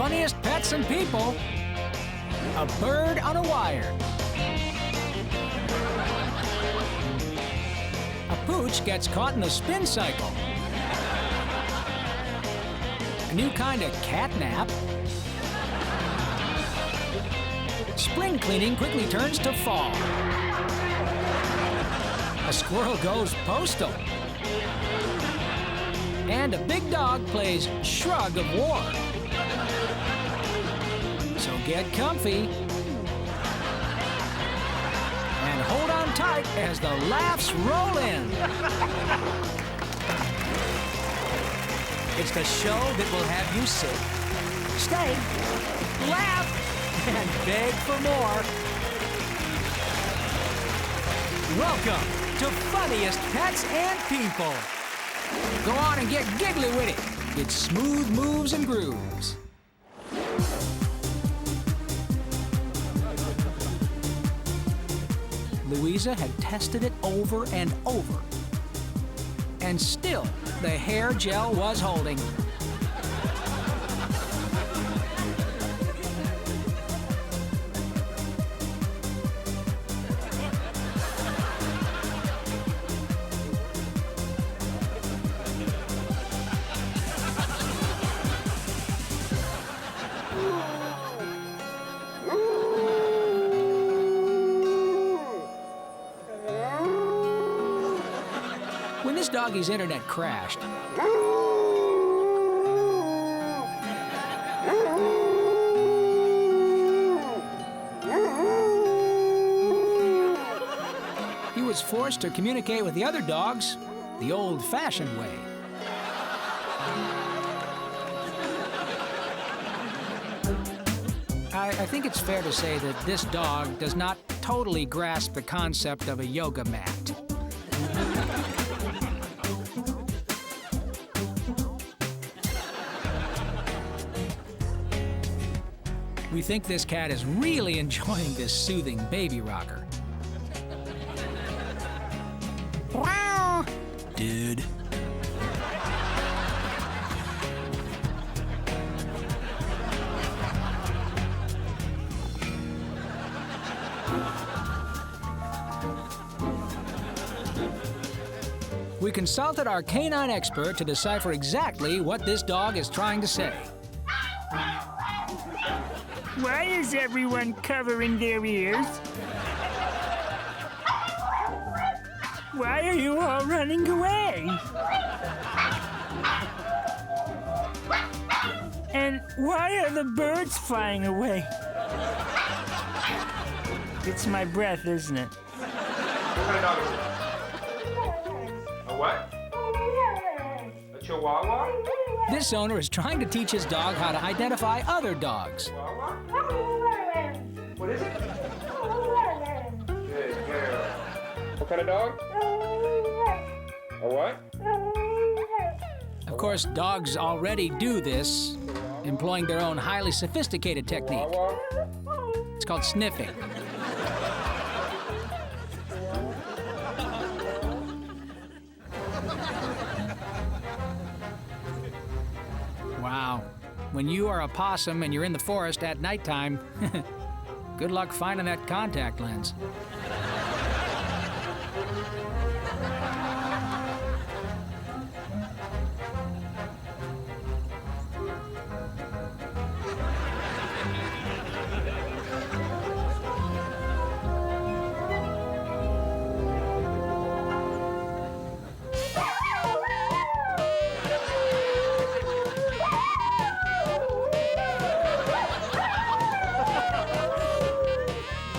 funniest pets and people, a bird on a wire. A pooch gets caught in a spin cycle. A new kind of cat nap. Spring cleaning quickly turns to fall. A squirrel goes postal. And a big dog plays shrug of war. So get comfy and hold on tight as the laughs roll in. It's the show that will have you sit, stay, laugh, and beg for more. Welcome to Funniest Pets and People. Go on and get giggly with it. It's smooth moves and grooves. Louisa had tested it over and over. And still, the hair gel was holding. When this doggy's internet crashed, he was forced to communicate with the other dogs the old-fashioned way. I think it's fair to say that this dog does not totally grasp the concept of a yoga mat. We think this cat is really enjoying this soothing baby rocker. Wow, dude. We consulted our canine expert to decipher exactly what this dog is trying to say. Why is everyone covering their ears? Why are you all running away? And why are the birds flying away? It's my breath, isn't it? What kind of dog is it? A what? A chihuahua? This owner is trying to teach his dog how to identify other dogs. Chihuahua? What is it? Good girl. What kind of dog? A what? Of course, dogs already do this, employing their own highly sophisticated technique. Chihuahua? It's called sniffing. Wow. When you are a possum and you're in the forest at nighttime, good luck finding that contact lens.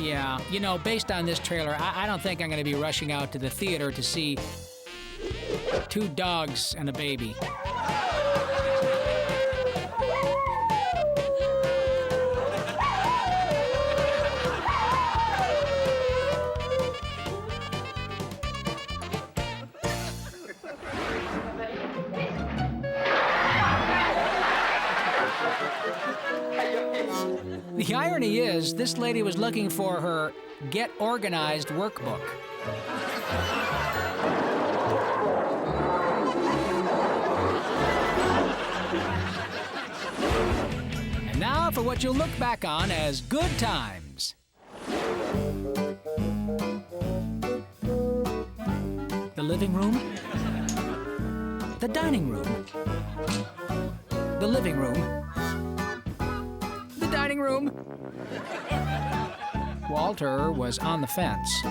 Yeah, you know, based on this trailer, I don't think I'm going to be rushing out to the theater to see two dogs and a baby. The irony is, this lady was looking for her Get Organized workbook. And for what you'll look back on as good times. The living room, the dining room, the living room, the dining room. Walter was on the fence.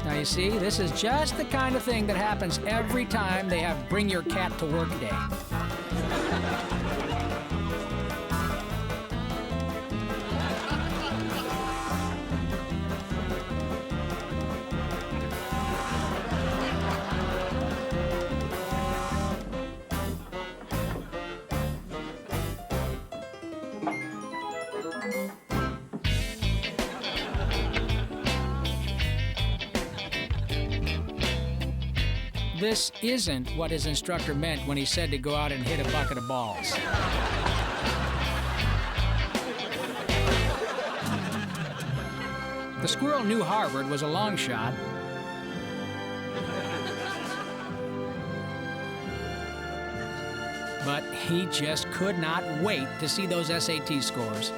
Now you see, this is just the kind of thing that happens every time they have Bring Your Cat to Work Day. This isn't what his instructor meant when he said to go out and hit a bucket of balls. The squirrel knew Harvard was a long shot. But he just could not wait to see those SAT scores.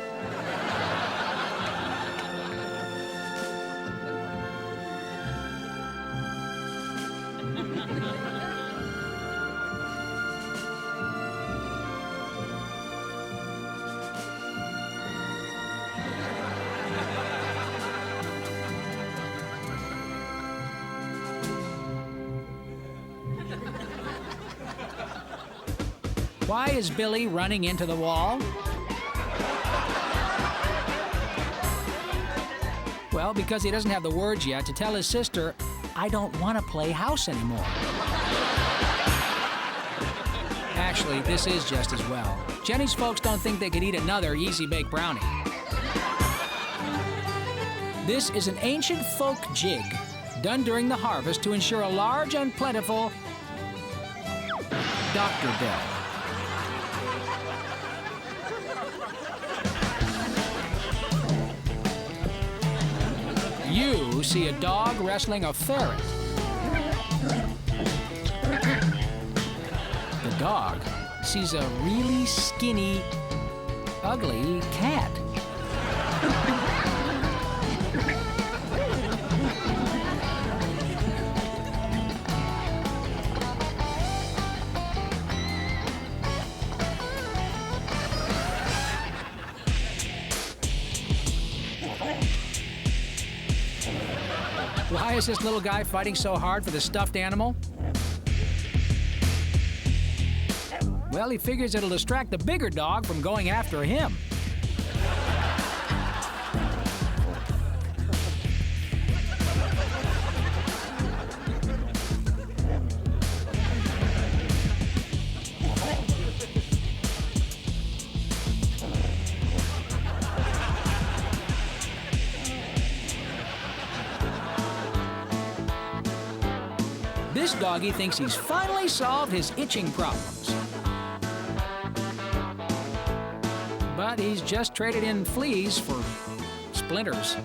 Why is Billy running into the wall? Well, because he doesn't have the words yet to tell his sister, I don't want to play house anymore. Actually, this is just as well. Jenny's folks don't think they could eat another easy-bake brownie. This is an ancient folk jig done during the harvest to ensure a large and plentiful doctor bill. You see a dog wrestling a ferret. The dog sees a really skinny, ugly cat. Why is this little guy fighting so hard for the stuffed animal? Well, he figures it'll distract the bigger dog from going after him. This doggy thinks he's finally solved his itching problems. But he's just traded in fleas for splinters.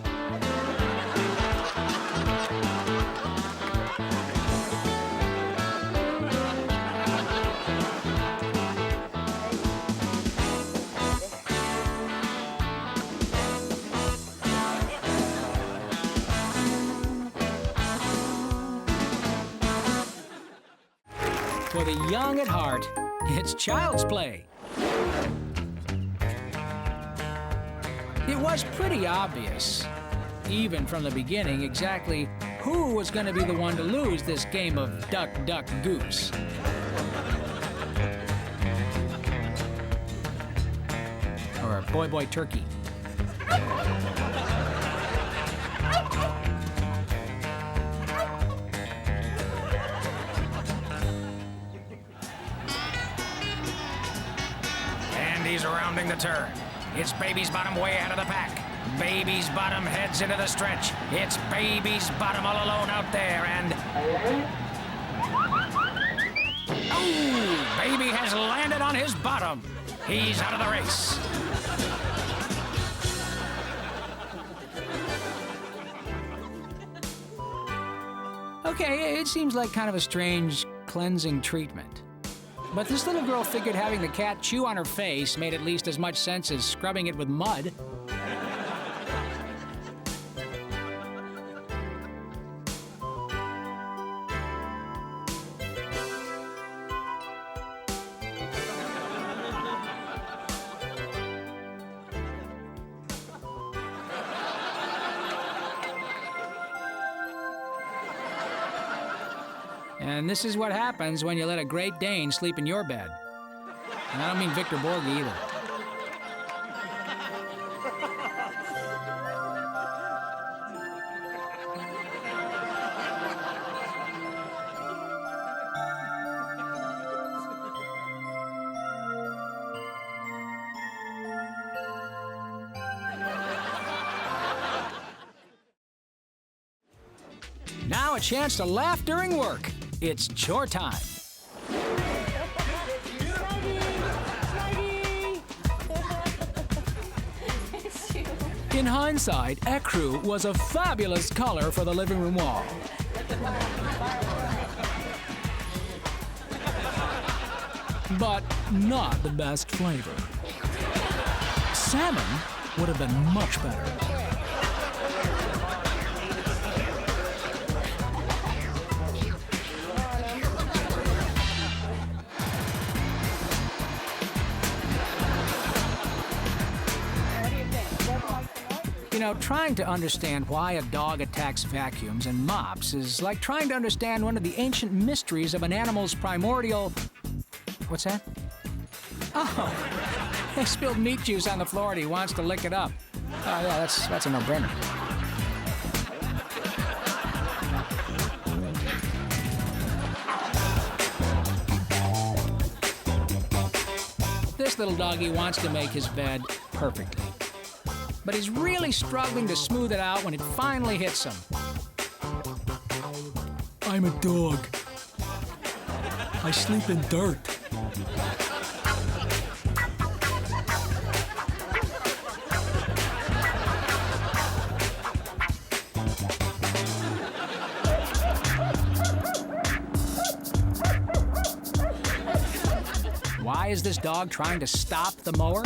For the young at heart, it's child's play. It was pretty obvious, even from the beginning, exactly who was going to be the one to lose this game of duck, duck, goose. Or boy, boy, turkey. He's rounding the turn. It's Baby's Bottom way ahead of the pack. Baby's Bottom heads into the stretch. It's Baby's Bottom all alone out there, and... Oh! Baby has landed on his his bottom. He's out of the race. Okay, it seems like kind of a strange cleansing treatment. But this little girl figured having the cat chew on her face made at least as much sense as scrubbing it with mud. And this is what happens when you let a Great Dane sleep in your bed. And I don't mean Victor Borge either. Now a chance to laugh during work. It's chore time. In hindsight, ecru was a fabulous color for the living room wall. But not the best flavor. Salmon would have been much better. You know, trying to understand why a dog attacks vacuums and mops is like trying to understand one of the ancient mysteries of an animal's primordial... What's that? Oh, they spilled meat juice on the floor and he wants to lick it up. Oh, yeah, that's a no-brainer. This little doggy wants to make his bed perfectly. But he's really struggling to smooth it out when it finally hits him. I'm a dog. I sleep in dirt. Why is this dog trying to stop the mower?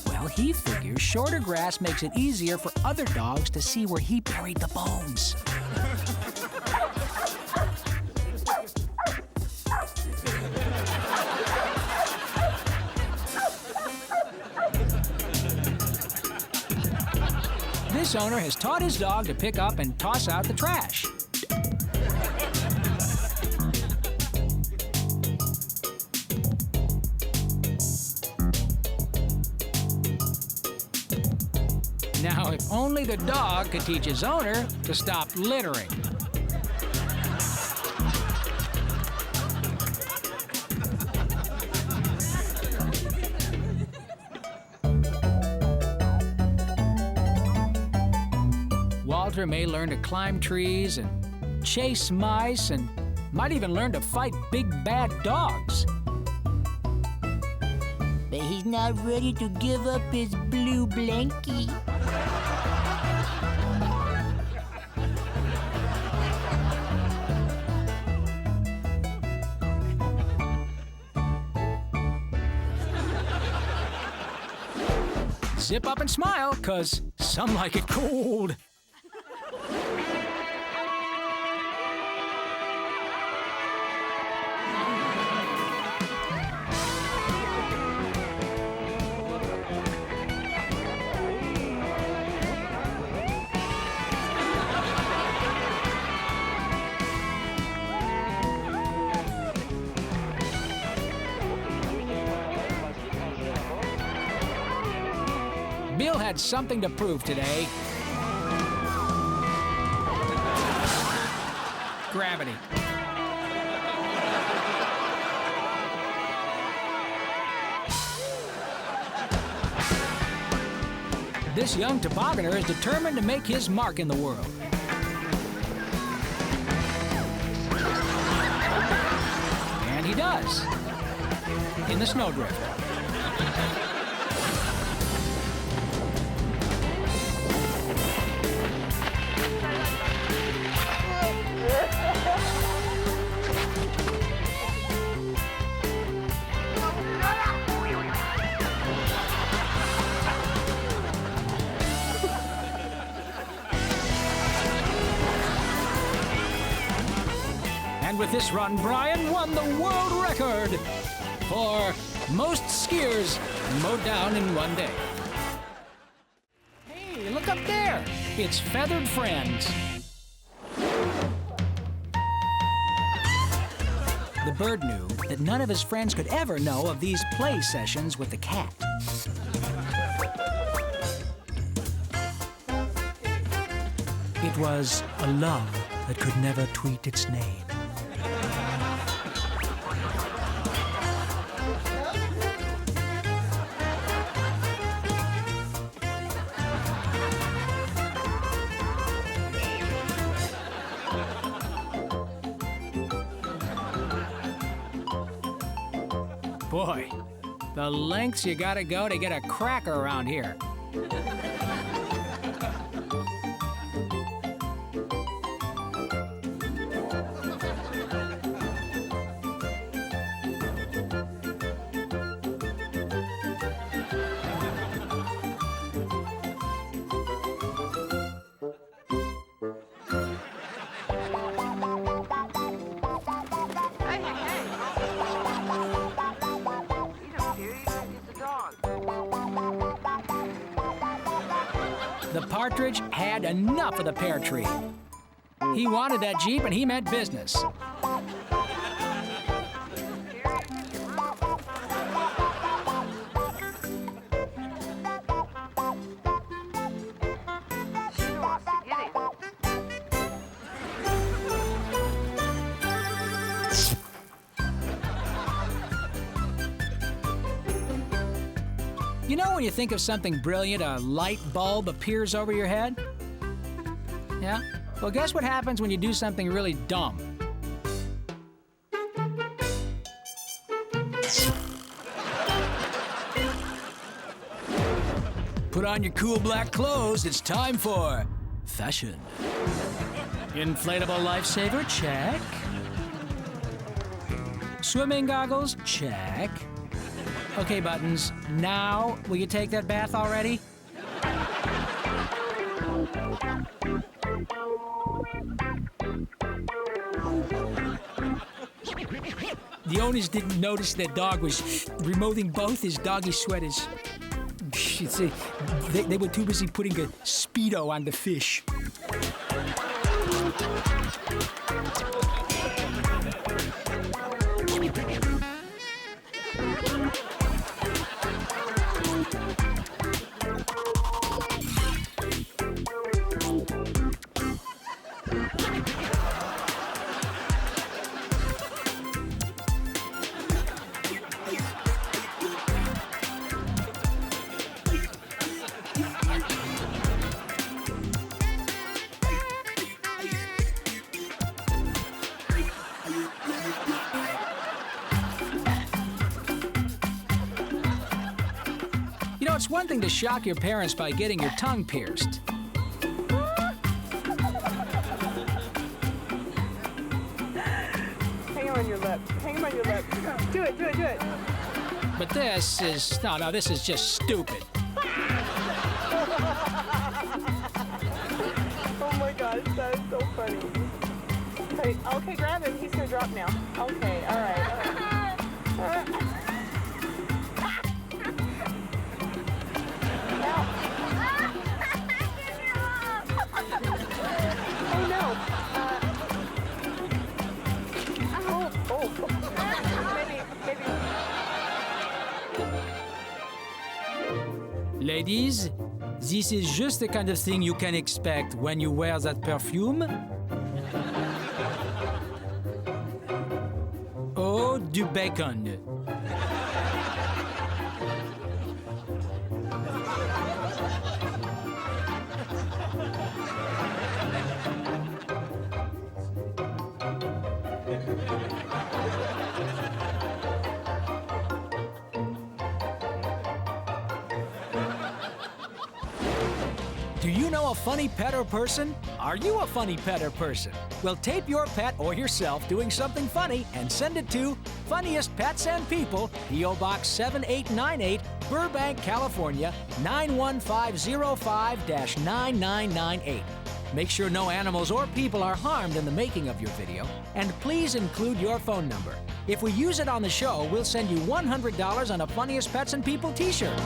Well, he figures shorter grass makes it easier for other dogs to see where he buried the bones. This owner has taught his dog to pick up and toss out the trash. Now, if only the dog could teach his owner to stop littering. Walter may learn to climb trees and chase mice and might even learn to fight big bad dogs. But he's not ready to give up his blue blankie. Zip up and smile, 'cause some like it cold. Bill had something to prove today. Gravity. This young tobogganer is determined to make his mark in the world. And he does. in the snowdrift. And with this run, Brian won the world record for most skiers mowed down in one day. Hey, look up there. It's Feathered Friends. The bird knew that none of his friends could ever know of these play sessions with the cat. It was a love that could never tweet its name. Boy, the lengths you gotta go to get a cracker around here. The partridge had enough of the pear tree. He wanted that Jeep and he meant business. You know when you think of something brilliant, a light bulb appears over your head? Yeah? Well, guess what happens when you do something really dumb? Put on your cool black clothes, it's time for fashion. Inflatable lifesaver, check. Swimming goggles, check. Okay, Buttons, now, will you take that bath already? The owners didn't notice their dog was removing both his doggy sweaters. See, they were too busy putting a Speedo on the fish. You know, it's one thing to shock your parents by getting your tongue pierced. Hang on your lip. Hang on your lip. Do it, do it, do it. But this is, no, this is just stupid. Oh my gosh, that is so funny. Okay, grab him. He's gonna drop now. Okay, all right. All right. Oh no. Maybe. Ladies, this is just the kind of thing you can expect when you wear that perfume. Oh, du bacon. Do you know a funny pet or person? Are you a funny pet or person? Well, tape your pet or yourself doing something funny and send it to Funniest Pets and People, P.O. Box 7898, Burbank, California, 91505-9998. Make sure no animals or people are harmed in the making of your video, and please include your phone number. If we use it on the show, we'll send you $100 on a Funniest Pets and People t-shirt.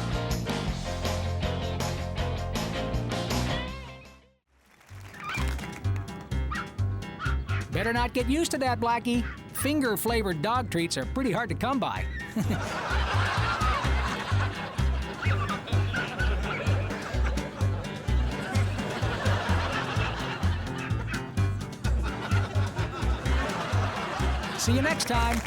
Better not get used to that, Blackie. Finger-flavored dog treats are pretty hard to come by. See you next time.